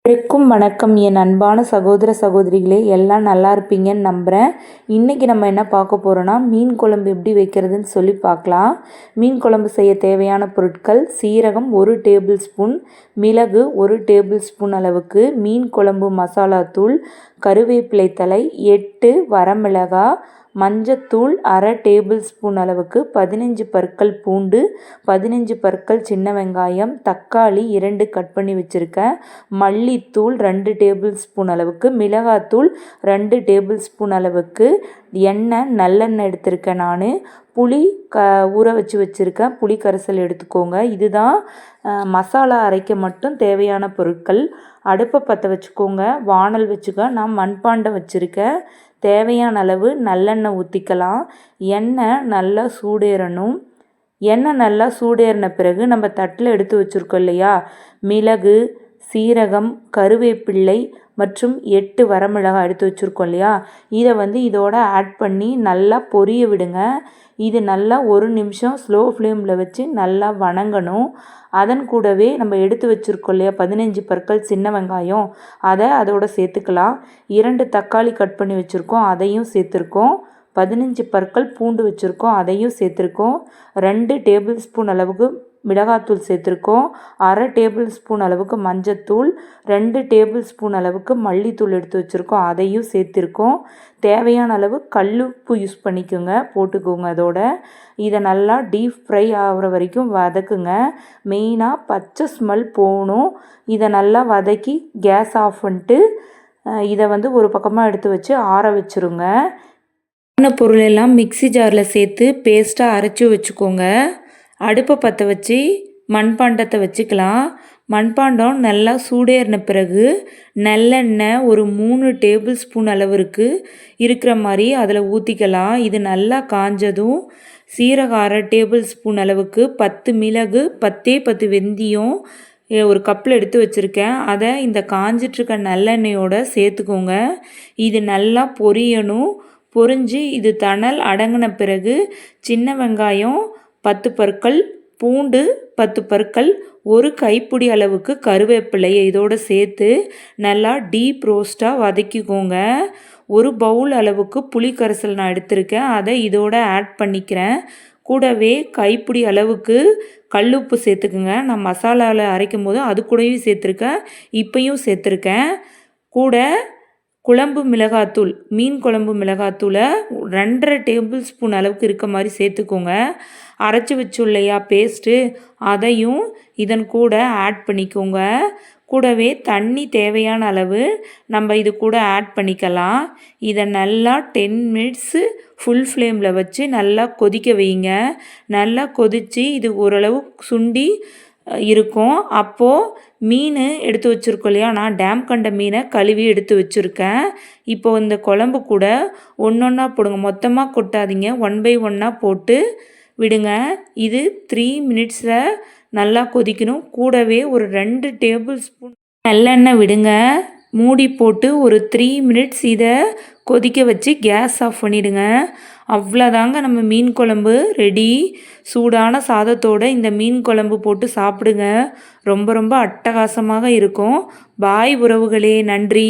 அனைவருக்கும் வணக்கம். என் அன்பான சகோதர சகோதரிகளே, எல்லாம் நல்லா இருப்பீங்கன்னு நம்புகிறேன். இன்றைக்கி நம்ம என்ன பார்க்க போகிறோன்னா, மீன் குழம்பு எப்படி வைக்கிறதுன்னு சொல்லி பார்க்கலாம். மீன் குழம்பு செய்ய தேவையான பொருட்கள்: சீரகம் 1 டேபிள் ஸ்பூன், மிளகு 1 டேபிள் ஸ்பூன் அளவுக்கு, மீன் குழம்பு மசாலா தூள், கருவேப்பிலை தழை 8 வரமிளகாய், மஞ்சத்தூள் 1/2 டேபிள் ஸ்பூன் அளவுக்கு, 15 பற்கள் பூண்டு, 15 பற்கள் சின்ன வெங்காயம், தக்காளி 2 கட் பண்ணி வச்சுருக்கேன், மல்லித்தூள் 2 டேபிள் ஸ்பூன் அளவுக்கு, மிளகாத்தூள் 2 டேபிள் ஸ்பூன் அளவுக்கு, எண்ணெய் நல்லெண்ணெய் எடுத்திருக்கேன் நான், புளி ஊற வச்சுருக்கேன், புளி கரைசல் எடுத்துக்கோங்க. இதுதான் மசாலா அரைக்க மட்டும் தேவையான பொருட்கள். அடுப்பை பற்ற வச்சுக்கோங்க, வானல் வச்சுக்க. நான் மண்பாண்டம் வச்சுருக்கேன். தேவையான அளவு நல்லெண்ணெய் ஊற்றிக்கலாம். எண்ணெய் நல்லா சூடேறணும். எண்ணெய் நல்லா சூடேறின பிறகு நம்ம தட்டில் எடுத்து வச்சுருக்கோம் இல்லையா, மிளகு, சீரகம், கருவேப்பிள்ளை மற்றும் 8 வரமிளகாய் எடுத்து வச்சுருக்கோம் இல்லையா, இதை இதோட ஆட் பண்ணி நல்லா பொரிய விடுங்க. இது நல்லா 1 நிமிஷம் ஸ்லோ ஃப்ளேமில் வச்சு நல்லா வணங்கணும். அதன் கூடவே நம்ம எடுத்து வச்சுருக்கோம் இல்லையா 15 பற்கள் சின்ன வெங்காயம், அதோட சேர்த்துக்கலாம். 2 தக்காளி கட் பண்ணி வச்சுருக்கோம், அதையும் சேர்த்துருக்கோம். 15 பற்கள் பூண்டு வச்சுருக்கோம், அதையும் சேர்த்துருக்கோம். 2 டேபிள் ஸ்பூன் அளவுக்கு மிளகாத்தூள் சேர்த்துருக்கோம். 1/2 டேபிள் ஸ்பூன் அளவுக்கு மஞ்சத்தூள், 2 டேபிள் ஸ்பூன் அளவுக்கு மல்லித்தூள் எடுத்து வச்சுருக்கோம், அதையும் சேர்த்துருக்கோம். தேவையான அளவு கல்லுப்பு யூஸ் பண்ணிக்கோங்க, போட்டுக்கோங்க. அதோட இதை நல்லா டீப் ஃப்ரை ஆகிற வரைக்கும் வதக்குங்க. மெயினாக பச்சை ஸ்மெல் போகணும். இதை நல்லா வதக்கி கேஸ் ஆஃப் பண்ணிட்டு இதை ஒரு பக்கமாக எடுத்து வச்சு ஆற வச்சுருங்க. பொருளெல்லாம் மிக்ஸி ஜாரில் சேர்த்து பேஸ்ட்டாக அரைச்சி வச்சுக்கோங்க. அடுப்பை பற்ற வச்சு மண்பாண்டத்தை வச்சுக்கலாம். மண்பாண்டம் நல்லா சூடேறின பிறகு நல்லெண்ணெய் ஒரு 3 டேபிள் ஸ்பூன் அளவிற்கு இருக்கிற மாதிரி அதில் ஊற்றிக்கலாம். இது நல்லா காஞ்சதும் சீரகம் 1/2 டேபிள் ஸ்பூன் அளவுக்கு, 10 மிளகு, 10 வெந்தயம் ஒரு கப்பில் எடுத்து வச்சுருக்கேன், அதை இந்த காஞ்சிட்ருக்க நல்லெண்ணெயோடு சேர்த்துக்கோங்க. இது நல்லா பொரியணும். பொரிஞ்சு இது தணல் அடங்கின பிறகு சின்ன வெங்காயம் 10 பற்கள், பூண்டு 10 பற்கள், ஒரு கைப்பிடி அளவுக்கு கருவேப்பிலையை இதோடு சேர்த்து நல்லா டீப் ரோஸ்ட்டாக வதக்கிக்கோங்க. ஒரு பவுல் அளவுக்கு புளி கரைசல் நான் எடுத்திருக்கேன், அதை இதோட ஆட் பண்ணிக்கிறேன். கூடவே கைப்பிடி அளவுக்கு கல்லுப்பு சேர்த்துக்குங்க. நான் மசாலாவில் அரைக்கும் போது அது கூடயும் சேர்த்துருக்கேன், இப்பையும் சேர்த்துருக்கேன். கூட குழம்பு மிளகாத்தூள், மீன் குழம்பு மிளகாத்தூளை 2.5 டேபிள் ஸ்பூன் அளவுக்கு இருக்க மாதிரி சேர்த்துக்கோங்க. அரைச்சி வச்சோம் இல்லையா பேஸ்ட்டு, அதையும் இதன் கூட ஆட் பண்ணிக்கோங்க. கூடவே தண்ணி தேவையான அளவு நம்ம இது கூட ஆட் பண்ணிக்கலாம். இதை நல்லா 10 மினிட்ஸு ஃபுல் ஃப்ளேமில் வச்சு நல்லா கொதிக்க வைங்க. நல்லா கொதித்து இது ஓரளவு சுண்டி இருக்கும். அப்போது மீன் எடுத்து வச்சுருக்கோம் இல்லையா, நான் டேம் கண்ட மீனை கழுவி எடுத்து வச்சுருக்கேன். இப்போது இந்த குழம்பு கூட ஒன்றா போடுங்க, மொத்தமாக கொட்டாதீங்க, 1 by 1 போட்டு விடுங்க. இது 3 மினிட்ஸில் நல்லா கொதிக்கணும். கூடவே ஒரு 2 டேபிள் ஸ்பூன் நல்லெண்ணெய் விடுங்க. மூடி போட்டு ஒரு 3 மினிட்ஸ் இதை கொதிக்க வச்சு கேஸ் ஆஃப் பண்ணிவிடுங்க. அவ்வளோதாங்க, நம்ம மீன் குழம்பு ரெடி. சூடான சாதத்தோடு இந்த மீன் குழம்பு போட்டு சாப்பிடுங்க. ரொம்ப ரொம்ப அட்டகாசமாக இருக்கும். பாய் உறவுகளே, நன்றி.